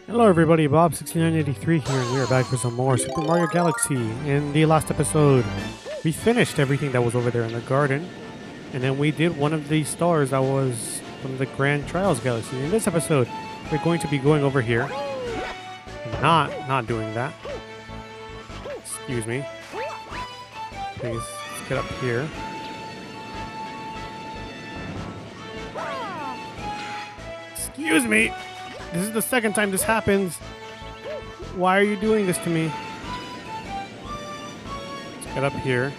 Hello everybody, Bob6983 here, and we are back for some more Super Mario Galaxy. In the last episode, we finished everything that was over there in the garden, and then we did one of the stars that was from the Grand Trials Galaxy. In this episode, we're going to be going over here. Not doing that. Excuse me. Please, let's get up here. Excuse me! This is the second time this happens. Why are you doing this to me? Let's get up here.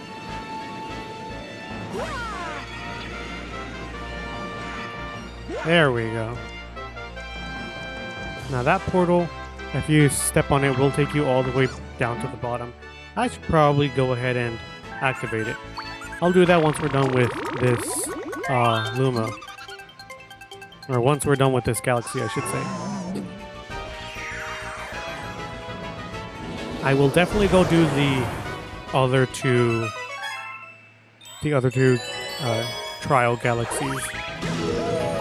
There we go. Now that portal, if you step on it, will take you all the way down to the bottom. I should probably go ahead and activate it. I'll do that once we're done with this Luma. Or once we're done with this galaxy, I should say. I will definitely go do the other two trial galaxies.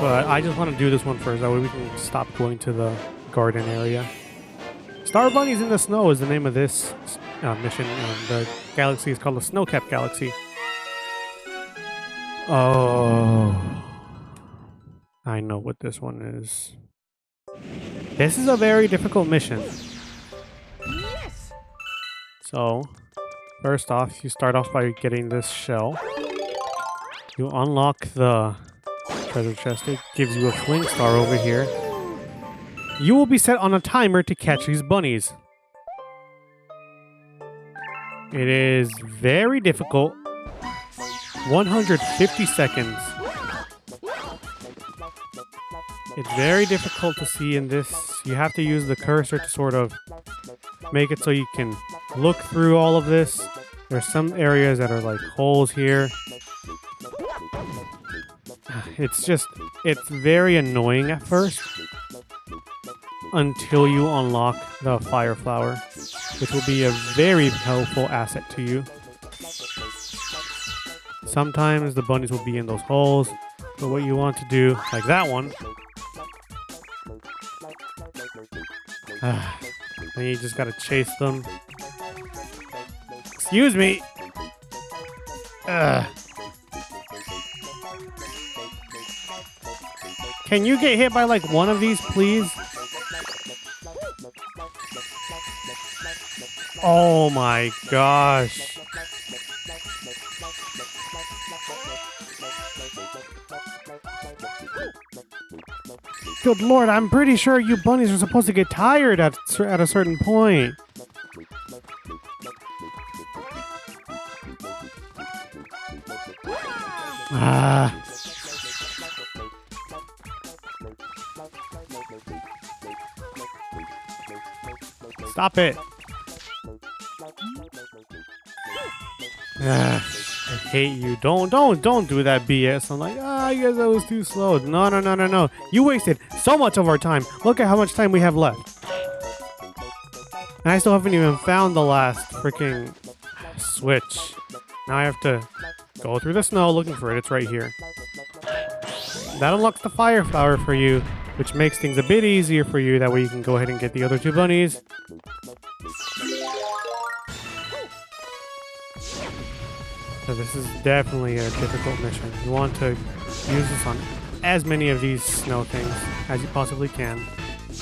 But I just want to do this one first. That way we can stop going to the garden area. Star Bunnies in the Snow is the name of this mission. The galaxy is called the Snow-Capped Galaxy. Oh... I know what this one is. This is a very difficult mission. Yes. So, first off, you start off by getting this shell. You unlock the treasure chest. It gives you a fling star over here. You will be set on a timer to catch these bunnies. It is very difficult. 150 seconds. It's very difficult to see in this. You have to use the cursor to sort of make it so you can look through all of this. There's some areas that are like holes here. It's very annoying at first until you unlock the fire flower, which will be a very helpful asset to you. Sometimes the bunnies will be in those holes, but what you want to do, like that one, then you just gotta chase them. Excuse me! Can you get hit by like one of these, please? Oh my gosh. Good lord, I'm pretty sure you bunnies are supposed to get tired at a certain point. Stop it. I hate you. Don't do that BS. I'm like, I guess that was too slow. No. You wasted so much of our time. Look at how much time we have left. And I still haven't even found the last freaking switch. Now I have to go through the snow looking for it. It's right here. That unlocks the fire flower for you, which makes things a bit easier for you. That way you can go ahead and get the other two bunnies. So this is definitely a difficult mission. You want to use this on as many of these snow things as you possibly can. The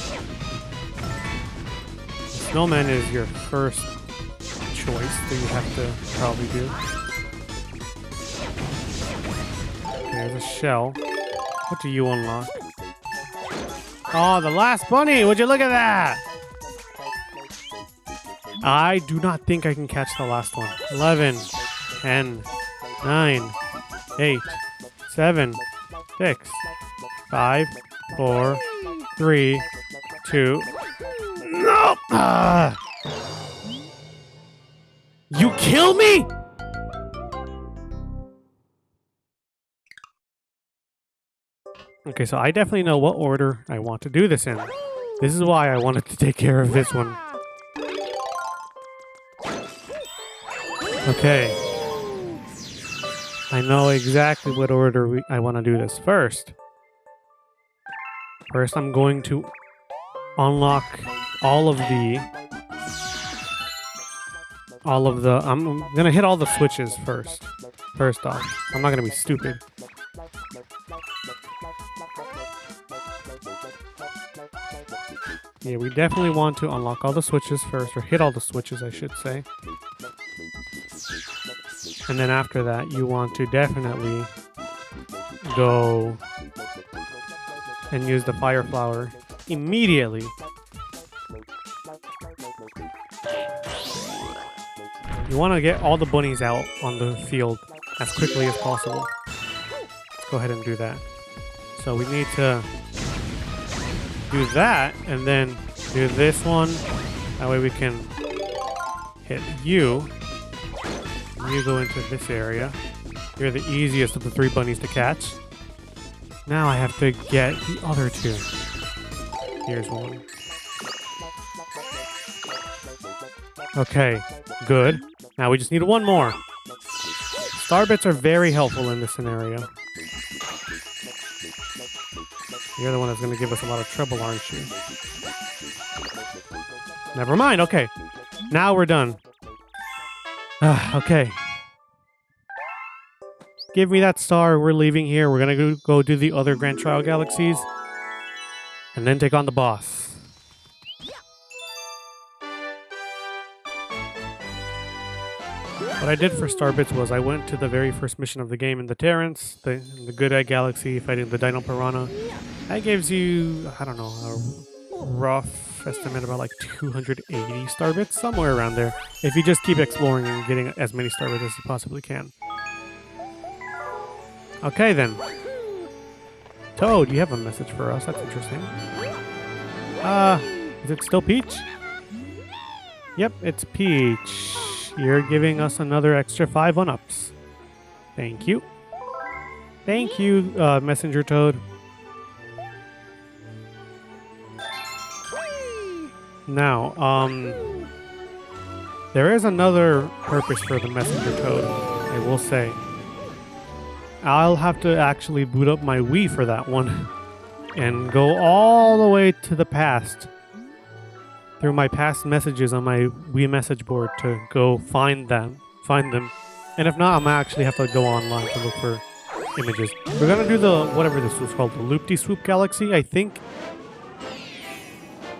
snowman is your first choice that you have to probably do. There's a shell. What do you unlock? Oh, the last bunny! Would you look at that? I do not think I can catch the last one. 11. 10, 9, 8, 7, 6, 5, 4, 3, 2. No! You kill me? Okay, so I definitely know what order I want to do this in. This is why I wanted to take care of this one. Okay. I know exactly what order I want to do this. First, I'm going to unlock all of the... I'm gonna hit all the switches first. First off, I'm not gonna be stupid. Yeah, we definitely want to unlock all the switches first, or hit all the switches, I should say. And then after that, you want to definitely go and use the fire flower immediately. You want to get all the bunnies out on the field as quickly as possible. Let's go ahead and do that. So we need to do that and then do this one. That way we can hit you. You go into this area. You're the easiest of the 3 bunnies to catch. Now I have to get the other 2. Here's one. Okay, good. Now we just need 1 more. Star bits are very helpful in this scenario. You're the one that's going to give us a lot of trouble, aren't you? Never mind, okay. Now we're done. Okay. Give me that star. We're leaving here. We're going to go do the other Grand Trial Galaxies. And then take on the boss. What I did for Starbits was I went to the very first mission of the game in the Terrence, the Good Egg Galaxy, fighting the Dino Piranha. That gives you, I don't know, a rough estimate about like 280 Starbits, somewhere around there, if you just keep exploring and getting as many Starbits as you possibly can. Okay then. Toad, you have a message for us. That's interesting. Is it still Peach? Yep, it's Peach. You're giving us another extra 5 1-ups. Thank you. Thank you, Messenger Toad. Now, there is another purpose for the Messenger Toad, I will say. I'll have to actually boot up my Wii for that one and go all the way to the past through my past messages on my Wii message board to go find them. And if not, I'm gonna actually have to go online to look for images. We're gonna do the, whatever this was called, the Loopdeeswoop Galaxy, I think.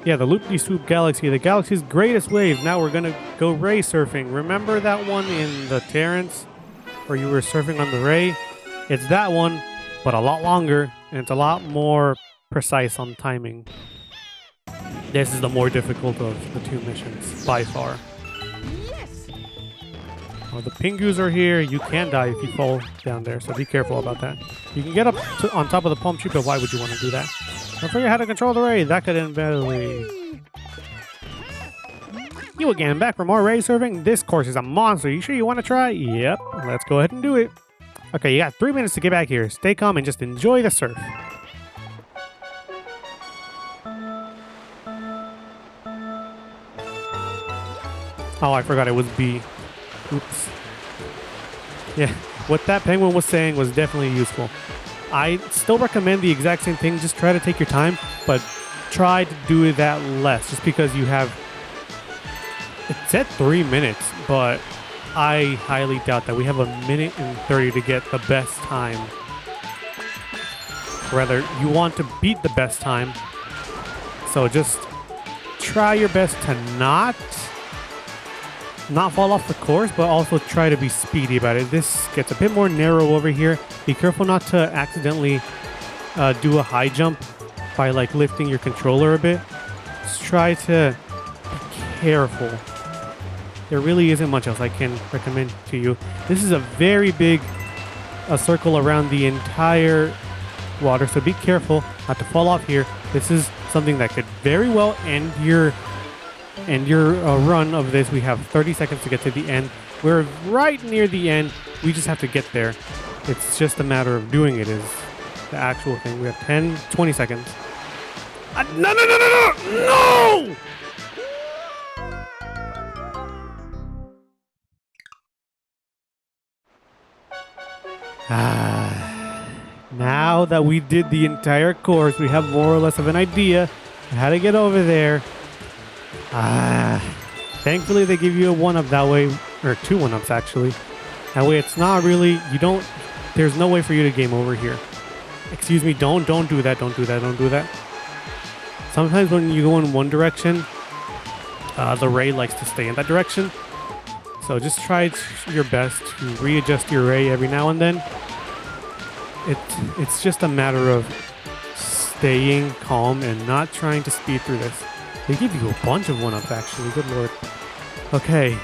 Yeah, the Loopdeeswoop Galaxy, the galaxy's greatest wave. Now we're gonna go ray surfing. Remember that one in the Terrence where you were surfing on the ray? It's that one, but a lot longer, and it's a lot more precise on timing. This is the more difficult of the 2 missions, by far. Yes. Oh, the Pingus are here. You can die if you fall down there, so be careful about that. You can get up on top of the palm tree, but why would you want to do that? Don't forget how to control the ray. That could end badly. You again, back for more ray surfing? This course is a monster. You sure you want to try? Yep. Let's go ahead and do it. Okay, you got 3 minutes to get back here. Stay calm and just enjoy the surf. Oh, I forgot it was B. Oops. Yeah, what that penguin was saying was definitely useful. I still recommend the exact same thing. Just try to take your time, but try to do that less. Just because you have... It said 3 minutes, but I highly doubt that. We have 1:30 to get the best time. Rather, you want to beat the best time. So just try your best to not fall off the course, but also try to be speedy about it. This gets a bit more narrow over here. Be careful not to accidentally do a high jump by like lifting your controller a bit. Just try to be careful. There really isn't much else I can recommend to you. This is a very big circle around the entire water, so be careful not to fall off here. This is something that could very well end your run of this. We have 30 seconds to get to the end. We're right near the end. We just have to get there. It's just a matter of doing it is the actual thing. We have 10, 20 seconds. No! No! Now that we did the entire course, we have more or less of an idea I had to get over there. Thankfully they give you a 1-up that way, or 2 1-ups actually. That way it's not really, there's no way for you to game over here. Excuse me, don't do that, don't do that. Sometimes when you go in one direction, the ray likes to stay in that direction. So just try your best to readjust your ray every now and then. It's just a matter of staying calm and not trying to speed through this. They give you a bunch of 1-ups actually, good lord. Okay.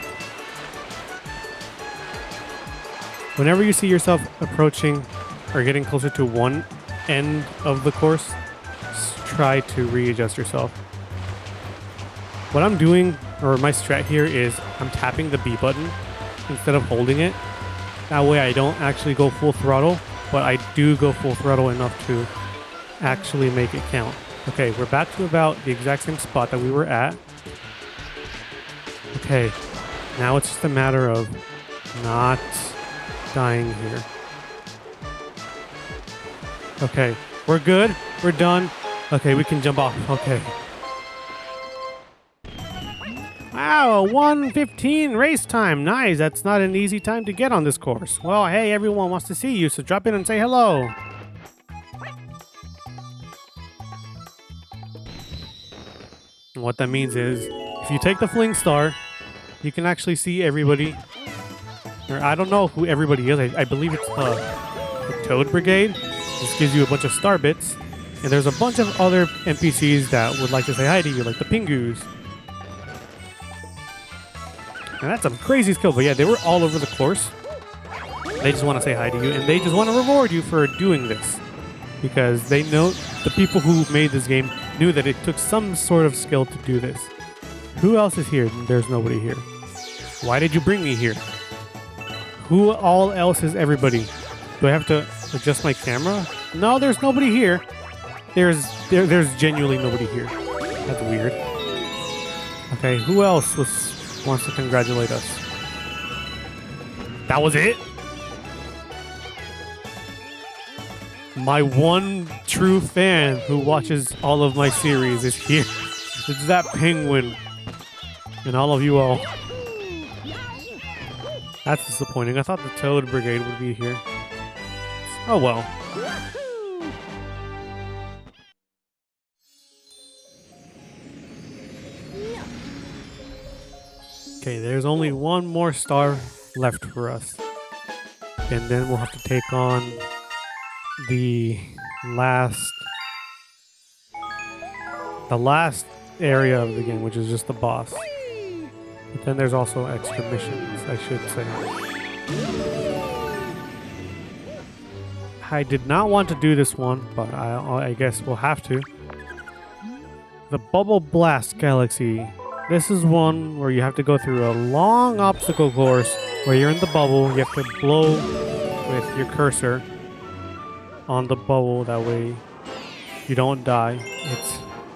Whenever you see yourself approaching or getting closer to one end of the course, just try to readjust yourself. What I'm doing, or my strat here, is I'm tapping the B button instead of holding it. That way I don't actually go full throttle, but I do go full throttle enough to actually make it count. Okay, we're back to about the exact same spot that we were at. Okay, now it's just a matter of not dying here. Okay, we're good. We're done. Okay, we can jump off. Okay. Wow, 1:15 race time. Nice. That's not an easy time to get on this course. Well, hey, everyone wants to see you, so drop in and say hello. And what that means is, if you take the Fling Star, you can actually see everybody. Or I don't know who everybody is. I believe it's the Toad Brigade. This gives you a bunch of star bits. And there's a bunch of other NPCs that would like to say hi to you, like the Pingus. And that's some crazy skill. But yeah, they were all over the course. They just want to say hi to you. And they just want to reward you for doing this. Because they know the people who made this game knew that it took some sort of skill to do this. Who else is here? There's nobody here. Why did you bring me here? Who all else is everybody? Do I have to adjust my camera? No, there's nobody here. There's genuinely nobody here. That's weird. Okay, who else wants to congratulate us? That was it? My one true fan who watches all of my series is here. It's that penguin. And all of you all. That's disappointing. I thought the Toad Brigade would be here. Oh well. Okay, there's only one more star left for us. And then we'll have to take on the last area of the game, which is just the boss. But then there's also extra missions, I should say. I did not want to do this one, but I guess we'll have to. The Bubble Blast Galaxy. This is one where you have to go through a long obstacle course where you're in the bubble. You have to blow with your cursor on the bubble. That way you don't die.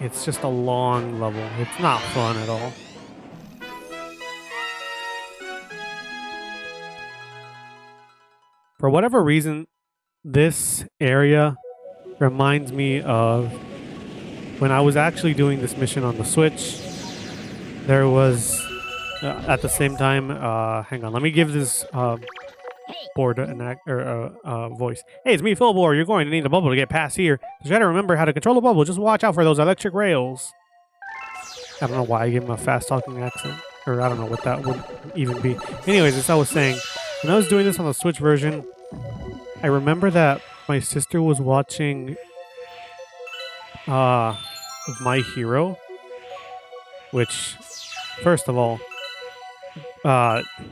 It's just a long level. It's not fun at all. For whatever reason, this area reminds me of when I was actually doing this mission on the Switch. There was, at the same time, hang on, let me give this board an voice. Hey, it's me, Philbor. You're going to need a bubble to get past here. You gotta remember how to control the bubble. Just watch out for those electric rails. I don't know why I gave him a fast-talking accent. Or I don't know what that would even be. Anyways, as I was saying, when I was doing this on the Switch version, I remember that my sister was watching My Hero, which, first of all,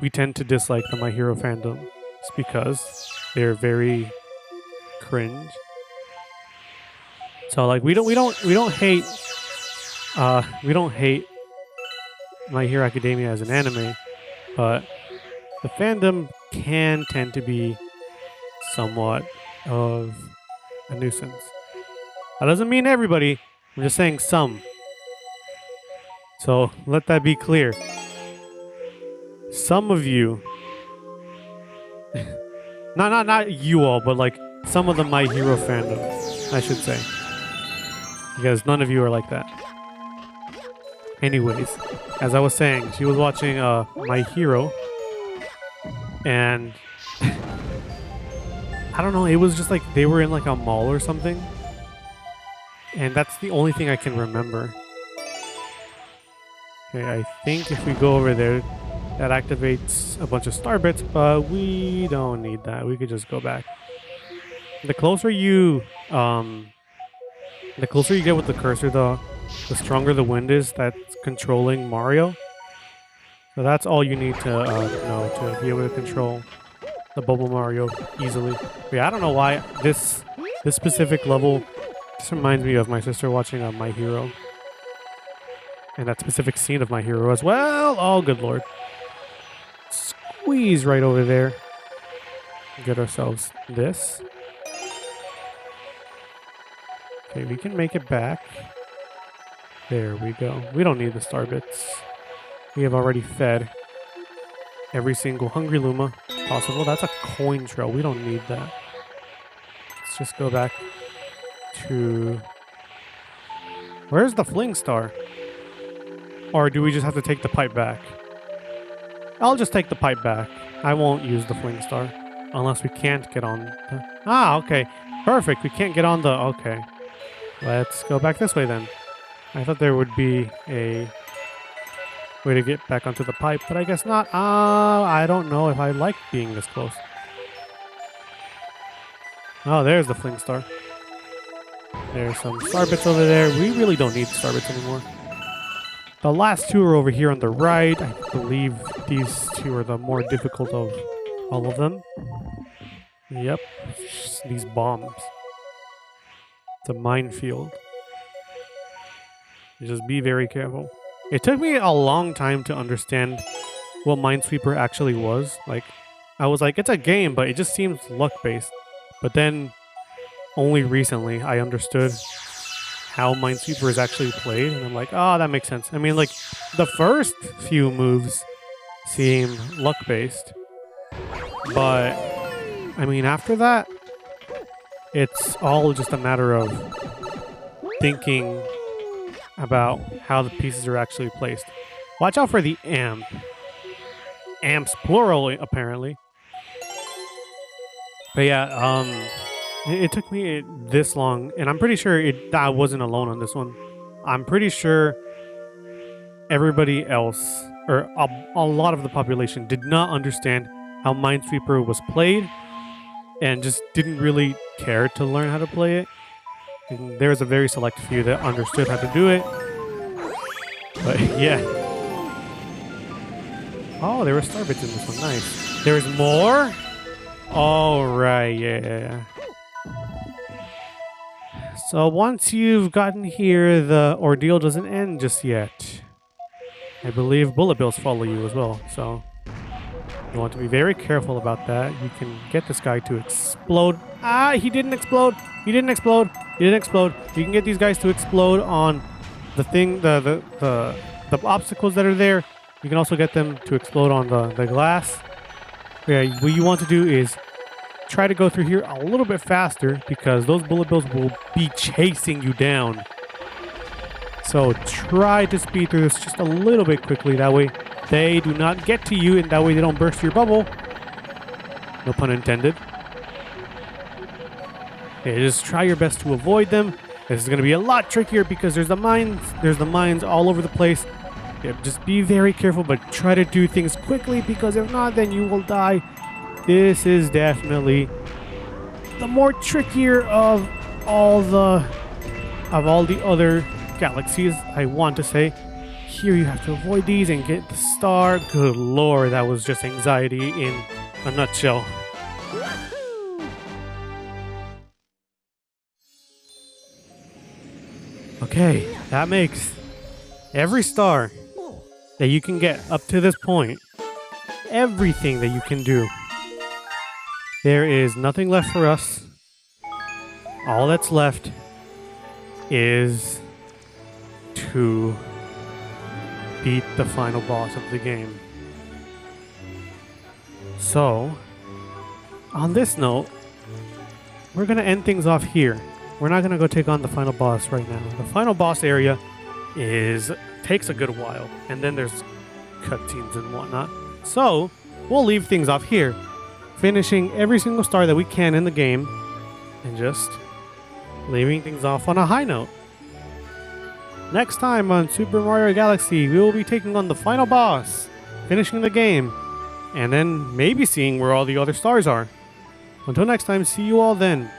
we tend to dislike the My Hero fandom. It's because they're very cringe. So like we don't hate My Hero Academia as an anime, but the fandom can tend to be somewhat of a nuisance. That doesn't mean everybody. I'm just saying some. So let that be clear. Some of you, not you all, but like some of the My Hero fandom, I should say. because none of you are like that. Anyways, as I was saying, she was watching My Hero, and I don't know, it was just like they were in like a mall or something, and that's the only thing I can remember. Okay, I think if we go over there, that activates a bunch of star bits, but we don't need that. We could just go back. The closer you get with the cursor, the stronger the wind is that's controlling Mario. So that's all you need to know to be able to control the Bubble Mario easily. But yeah, I don't know why this specific level just reminds me of my sister watching My Hero. And that specific scene of My Hero as well. Oh, good lord. Squeeze right over there. Get ourselves this. Okay, we can make it back. There we go. We don't need the star bits. We have already fed every single Hungry Luma possible. That's a coin trail. We don't need that. Let's just go back to... Where's the fling star? Or do we just have to take the pipe back? I'll just take the pipe back. I won't use the fling star. Unless we can't get on the... Ah, okay. Perfect. We can't get on the... Okay. Let's go back this way then. I thought there would be a way to get back onto the pipe, but I guess not. I don't know if I like being this close. Oh, there's the fling star. There's some star bits over there. We really don't need star bits anymore. The last two are over here on the right. I believe these two are the more difficult of all of them. Yep. These bombs. It's a minefield. Just be very careful. It took me a long time to understand what Minesweeper actually was. Like, I was like, it's a game, but it just seems luck-based. But then, only recently, I understood how Minesweeper is actually played, and I'm like, oh, that makes sense. I mean, like, the first few moves seem luck-based, but, I mean, after that, it's all just a matter of thinking about how the pieces are actually placed. Watch out for the amp. Amps, plural, apparently. But yeah, it took me this long, and I'm pretty sure I wasn't alone on this one. I'm pretty sure everybody else, or a lot of the population, did not understand how Minesweeper was played, and just didn't really care to learn how to play it. And there was a very select few that understood how to do it. But yeah. Oh, there were star bits in this one. Nice. There's more? All right, yeah. So once you've gotten here, the ordeal doesn't end just yet. I believe bullet bills follow you as well, so you want to be very careful about that. You can get this guy to explode. Ah, he didn't explode. He didn't explode. He didn't explode. You can get these guys to explode on the thing, the obstacles that are there. You can also get them to explode on the glass. Yeah, what you want to do is try to go through here a little bit faster because those bullet bills will be chasing you down. So try to speed through this just a little bit quickly. That way they do not get to you, and that way they don't burst your bubble. No pun intended. Okay, just try your best to avoid them. This is going to be a lot trickier because there's the mines. There's the mines all over the place. Yeah, just be very careful, but try to do things quickly because if not, then you will die. This is definitely the more trickier of all the other galaxies, I want to say. Here you have to avoid these and get the star. Good lord, that was just anxiety in a nutshell. Okay, that makes every star that you can get up to this point, everything that you can do. There is nothing left for us. All that's left is to beat the final boss of the game. So, on this note, we're going to end things off here. we're not gonna go take on the final boss right now. The final boss area takes a good while, and then there's cutscenes and whatnot. So we'll leave things off here, finishing every single star that we can in the game, and just leaving things off on a high note. Next time on Super Mario Galaxy, we will be taking on the final boss, finishing the game, and then maybe seeing where all the other stars are. Until next time, see you all then.